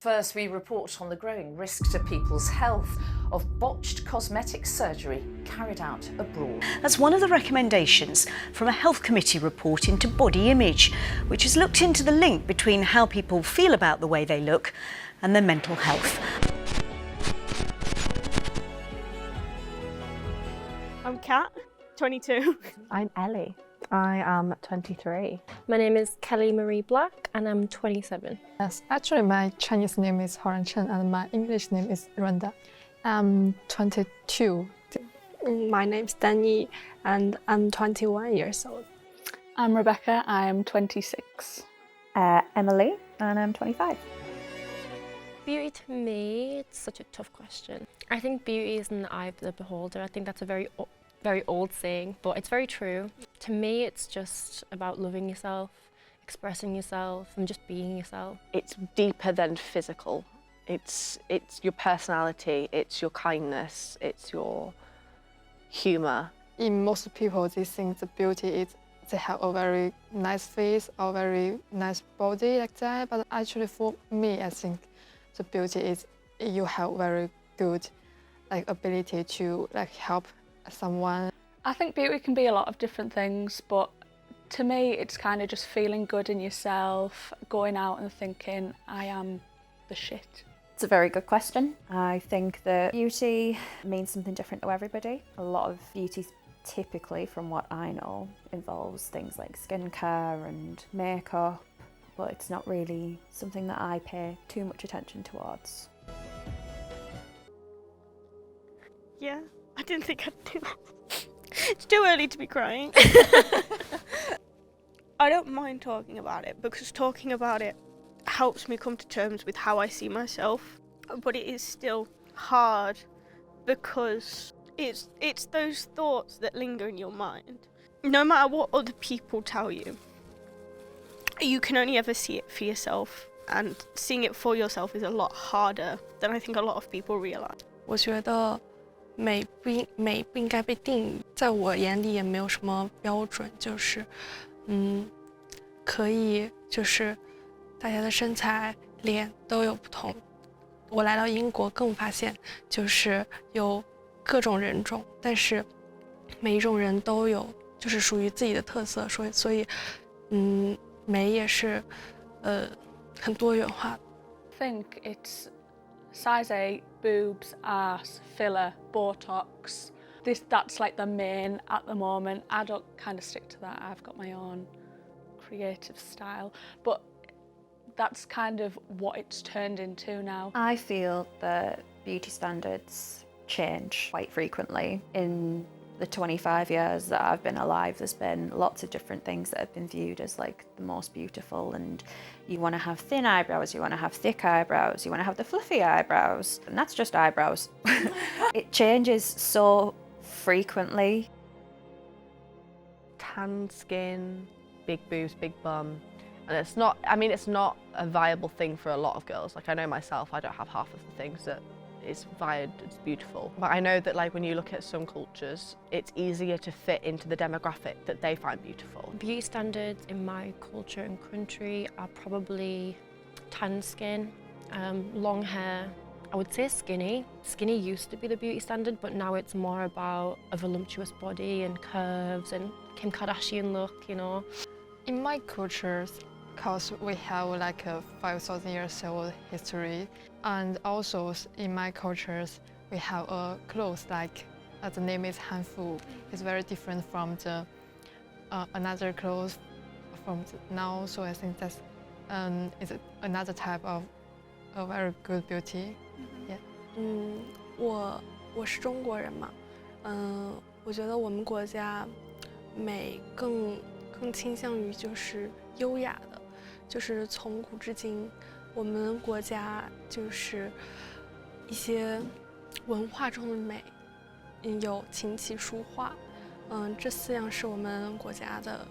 First, we report on the growing risk to people's health of botched cosmetic surgery carried out abroad. That's one of the recommendations from a Health Committee report into body image, which has looked into the link between how people feel about the way they look and their mental health. I'm Kat, 22. I'm Ellie. I am 23. My name is Kelly Marie Black and I'm 27. Yes, actually my Chinese name is Horan Chen and my English name is Rwanda. I'm 22. My name's Danny and I'm 21 years old. I'm Rebecca, I'm 26. Emily, and I'm 25. Beauty to me, it's such a tough question. I think beauty is in the eye of the beholder. I think that's a very old saying, but it's very true. To me, it's just about loving yourself, expressing yourself, and just being yourself. It's deeper than physical. It's your personality, it's your kindness, it's your humour. In most people, they think the beauty is they have a very nice face or very nice body like that. But actually, for me, I think the beauty is you have very good ability to help someone. I think beauty can be a lot of different things, but to me it's kind of just feeling good in yourself, going out and thinking, I am the shit. It's a very good question. I think that beauty means something different to everybody. A lot of beauty, typically from what I know, involves things like skincare and makeup, but it's not really something that I pay too much attention towards. Yeah, I didn't think I'd do that. It's too early to be crying. I don't mind talking about it because talking about it helps me come to terms with how I see myself, but it is still hard because it's those thoughts that linger in your mind. No matter what other people tell you, you can only ever see it for yourself, and seeing it for yourself is a lot harder than I think a lot of people realize. 我觉得美不应该被定义，在我眼里也没有什么标准，就是可以就是大家的身材脸都有不同。我来到英国更发现就是有各种人种，但是每一种人都有就是属于自己的特色，所以美也是很多元化的。I think it's size 8, boobs, arse, filler, Botox. That's like the main at the moment. I don't kind of stick to that. I've got my own creative style, but that's kind of what it's turned into now. I feel that beauty standards change quite frequently. In the 25 years that I've been alive, there's been lots of different things that have been viewed as the most beautiful, and you want to have thin eyebrows, you want to have thick eyebrows, you want to have the fluffy eyebrows, and that's just eyebrows. It changes so frequently. Tan skin, big boobs, big bum. And it's not a viable thing for a lot of girls. I know myself, I don't have half of the things that is valued as beautiful. But I know that when you look at some cultures, it's easier to fit into the demographic that they find beautiful. Beauty standards in my culture and country are probably tan skin, long hair. I would say skinny. Skinny used to be the beauty standard, but now it's more about a voluptuous body and curves and Kim Kardashian look, you know. In my cultures, because we have a 5,000 years old history, and also in my cultures we have a clothes the name is hanfu. It's very different from the another clothes from now, so I think that's is another type of a very good beauty. Yeah. 我是中国人嘛，我觉得我们国家美更倾向于就是优雅的，就是从古至今，我们国家就是一些文化中的美，有琴棋书画，这4样是我们国家的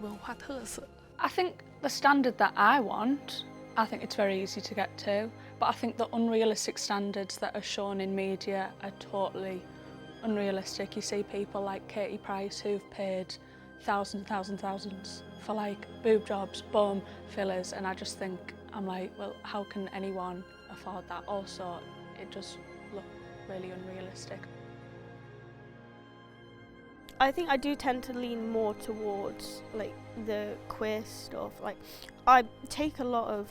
文化特色。I think the standard that I want, I think it's very easy to get to, but I think the unrealistic standards that are shown in media are totally unrealistic. You see people like Katie Price who've paid thousands for boob jobs, bum, fillers, and I just think I'm like, well, how can anyone afford that? Also, it just looked really unrealistic. I think I do tend to lean more towards like the queer stuff. Like, I take a lot of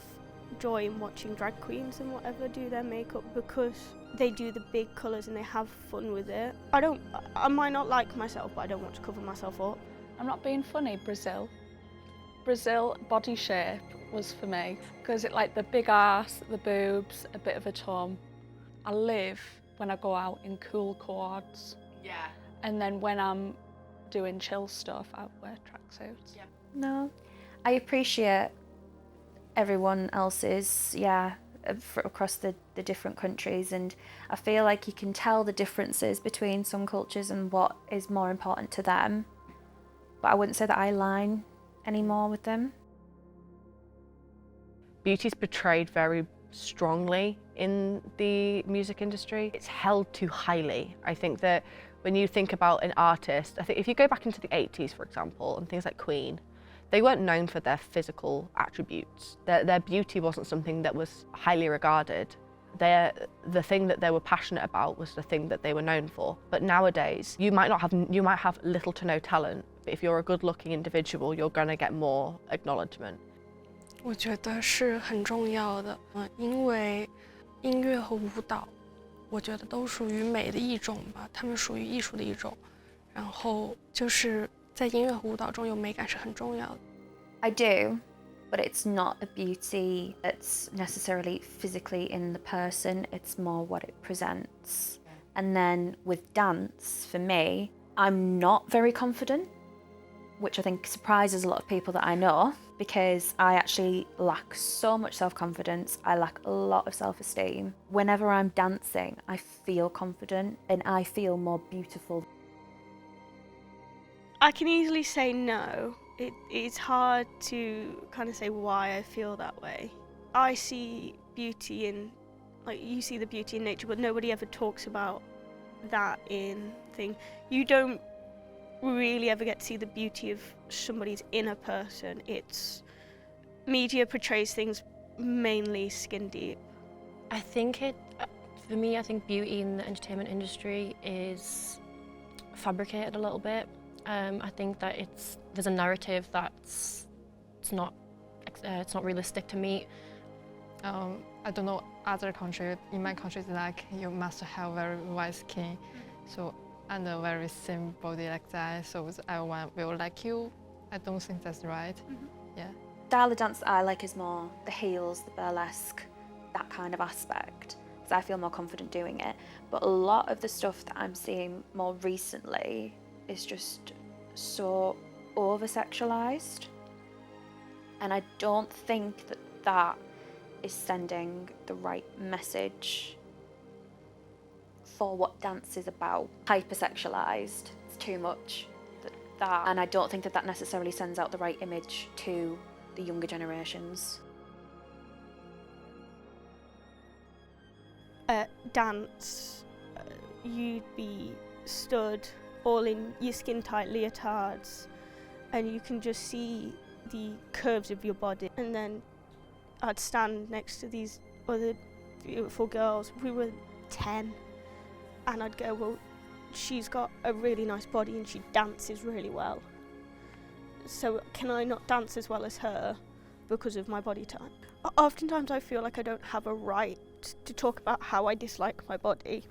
joy in watching drag queens and whatever do their makeup because they do the big colours and they have fun with it. I might not like myself, but I don't want to cover myself up. I'm not being funny, Brazil. Brazil body shape was for me because it like the big arse, the boobs, a bit of a tum. I live when I go out in cool quads. Yeah. And then when I'm doing chill stuff, I wear tracksuits. Yeah. No, I appreciate everyone else's, across the different countries, and I feel like you can tell the differences between some cultures and what is more important to them. But I wouldn't say that I align anymore with them. Beauty's portrayed very strongly in the music industry. It's held too highly. I think that when you think about an artist, I think if you go back into the 80s, for example, and things like Queen, they weren't known for their physical attributes. Their beauty wasn't something that was highly regarded. The thing that they were passionate about was the thing that they were known for. But nowadays, you might have little to no talent, but if you're a good-looking individual, you're going to get more acknowledgement. 我觉得是很重要的，因为音乐和舞蹈，我觉得都属于美的一种吧，它们属于艺术的一种。然后就是在音乐和舞蹈中有美感是很重要的。I do, but it's not a beauty that's necessarily physically in the person, it's more what it presents. And then with dance, for me, I'm not very confident, which I think surprises a lot of people that I know, because I actually lack so much self-confidence, I lack a lot of self-esteem. Whenever I'm dancing, I feel confident and I feel more beautiful. I can easily say no. It's hard to kind of say why I feel that way. I see beauty in, like you see the beauty in nature, but nobody ever talks about that in thing. You don't really ever get to see the beauty of somebody's inner person. It's media portrays things mainly skin deep. I think for me, I think beauty in the entertainment industry is fabricated a little bit. I think that there's a narrative that's it's not realistic to meet. I don't know other countries. In my country, it's like you must have very white skin, so and a very thin body like that. So everyone will like you. I don't think that's right. Yeah. The style of dance that I like is more the heels, the burlesque, that kind of aspect, because I feel more confident doing it. But a lot of the stuff that I'm seeing more recently is just so over-sexualized, and I don't think that is sending the right message for what dance is about. Hyper-sexualized, it's too much, and I don't think that necessarily sends out the right image to the younger generations. Dance, you'd be stood all in your skin tight leotards and you can just see the curves of your body, and then I'd stand next to these other beautiful girls. We were 10 and I'd go, well, she's got a really nice body and she dances really well, so can I not dance as well as her because of my body type? Oftentimes I feel like I don't have a right to talk about how I dislike my body,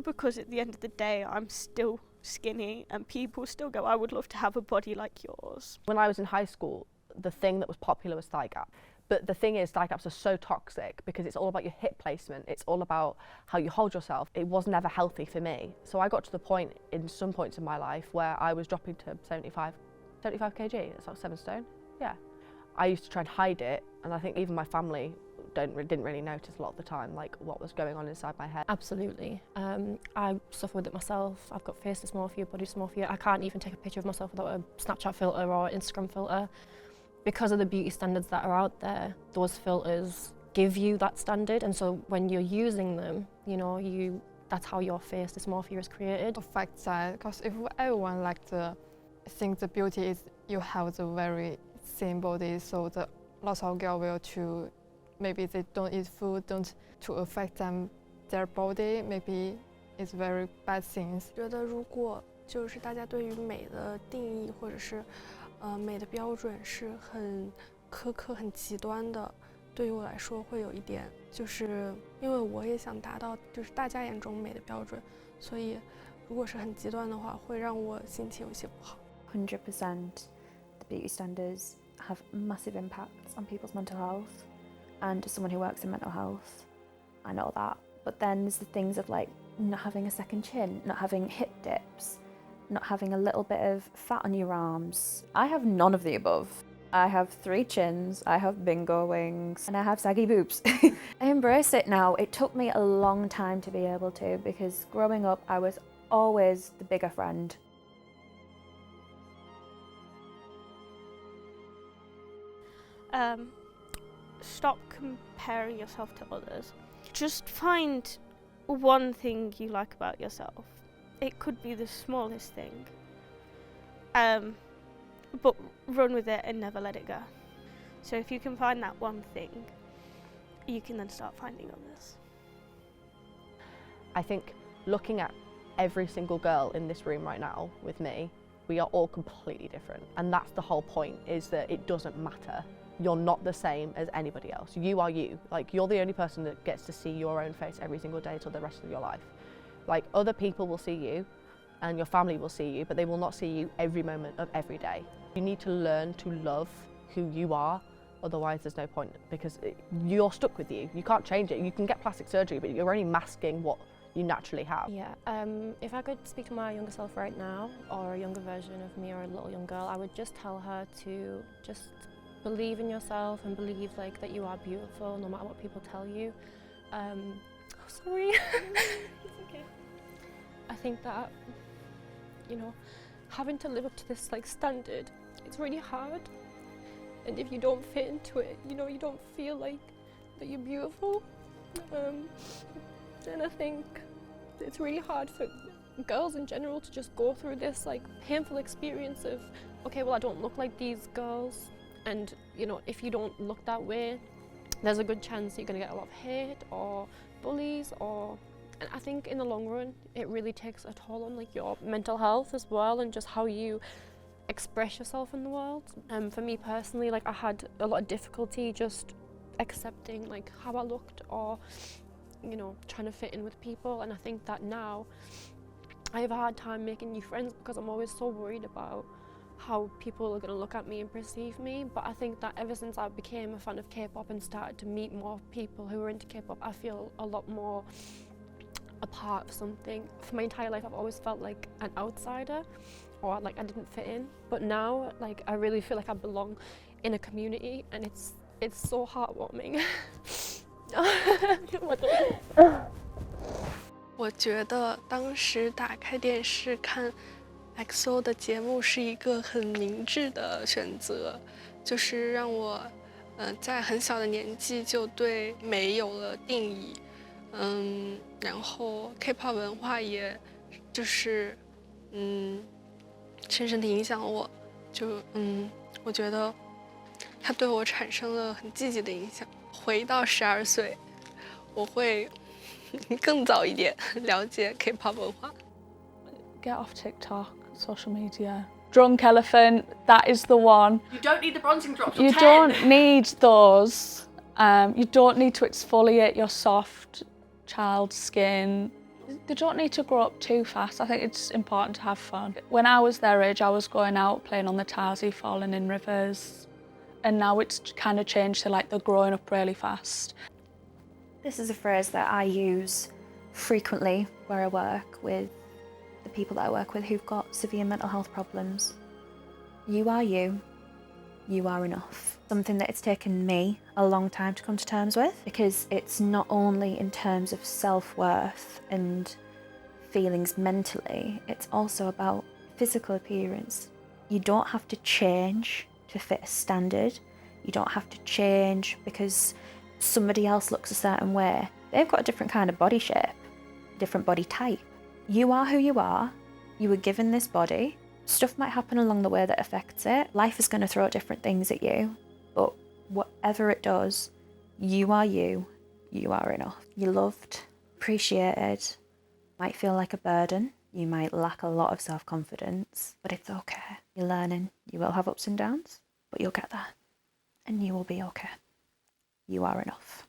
because at the end of the day I'm still skinny and people still go, I would love to have a body like yours. When I was in high school, the thing that was popular was thigh gap. But the thing is, thigh gaps are so toxic because it's all about your hip placement, it's all about how you hold yourself. It was never healthy for me. So I got to the point in some points in my life where I was dropping to 75 kg, that's like 7 stone, yeah. I used to try and hide it, and I think even my family didn't really notice a lot of the time, like what was going on inside my head. Absolutely. I suffer with it myself. I've got face dysmorphia, body dysmorphia. I can't even take a picture of myself without a Snapchat filter or Instagram filter. Because of the beauty standards that are out there, those filters give you that standard, and so when you're using them, you know, that's how your face dysmorphia is created. Affects that, because if everyone like to think the beauty is you have the very thin body, so the lots of girls will to maybe they don't eat food, don't to affect their body, maybe it's very bad things. 觉得如果就是大家对于美的定义或者是美的标准是很苛刻、很极端的，对于我来说会有一点，就是因为我也想达到就是大家眼中美的标准，所以如果是很极端的话，会让我心情有些不好。100% the beauty standards have massive impacts on people's mental health, and as someone who works in mental health, I know that. But then there's the things of like not having a second chin, not having hip dips, not having a little bit of fat on your arms. I have none of the above. I have 3 chins, I have bingo wings, and I have saggy boobs. I embrace it now. It took me a long time to be able to, because growing up I was always the bigger friend. Stop comparing yourself to others. Just find one thing you like about yourself. It could be the smallest thing. But run with it and never let it go. So if you can find that one thing, you can then start finding others. I think looking at every single girl in this room right now with me, we are all completely different. And that's the whole point, is that it doesn't matter. You're not the same as anybody else. You are you. Like, you're the only person that gets to see your own face every single day till the rest of your life. Like, other people will see you and your family will see you, but they will not see you every moment of every day. You need to learn to love who you are, otherwise there's no point, because you're stuck with you. You can't change it. You can get plastic surgery, but you're only masking what you naturally have. Yeah, if I could speak to my younger self right now, or a younger version of me, or a little young girl, I would just tell her to just believe in yourself and believe like that you are beautiful no matter what people tell you. Oh, sorry. It's okay. I think that, you know, having to live up to this like standard, it's really hard. And if you don't fit into it, you know, you don't feel like that you're beautiful. And I think it's really hard for girls in general to just go through this like painful experience of, okay, well, I don't look like these girls. And, you know, if you don't look that way, there's a good chance you're going to get a lot of hate or bullies, or... And I think in the long run, it really takes a toll on like your mental health as well, and just how you express yourself in the world. For me personally, like I had a lot of difficulty just accepting like how I looked, or, you know, trying to fit in with people. And I think that now I have a hard time making new friends because I'm always so worried about how people are going to look at me and perceive me. But I think that ever since I became a fan of K-pop and started to meet more people who are into K-pop, I feel a lot more a part of something. For my entire life I've always felt like an outsider, or like I didn't fit in, but now like I really feel like I belong in a community, and it's so heartwarming. 我觉得当时打开电视看 XO 的节目是一个很明智的选择，就是让我在很小的年纪就对美有了定义。然后 K-pop 文化也就是深深地影响了我，我觉得它对我产生了很积极的影响。回到12岁，我会更早一点了解 K-pop 文化。 Get off TikTok, social media. Drunk Elephant, that is the one. You don't need the bronzing drops. You don't need those. You don't need to exfoliate your soft child skin. They don't need to grow up too fast. I think it's important to have fun. When I was their age, I was going out playing on the Tarzy, falling in rivers. And now it's kind of changed to like they're growing up really fast. This is a phrase that I use frequently where I work with the people that I work with who've got severe mental health problems. You are you. You are enough. Something that it's taken me a long time to come to terms with, because it's not only in terms of self-worth and feelings mentally, it's also about physical appearance. You don't have to change to fit a standard. You don't have to change because somebody else looks a certain way. They've got a different kind of body shape, different body type. You are who you are. You were given this body. Stuff might happen along the way that affects it. Life is going to throw different things at you, but whatever it does, You are you. You are enough. You're loved, appreciated. Might feel like a burden. You might lack a lot of self-confidence, but it's okay. You're learning. You will have ups and downs, but you'll get there. And you will be okay. You are enough.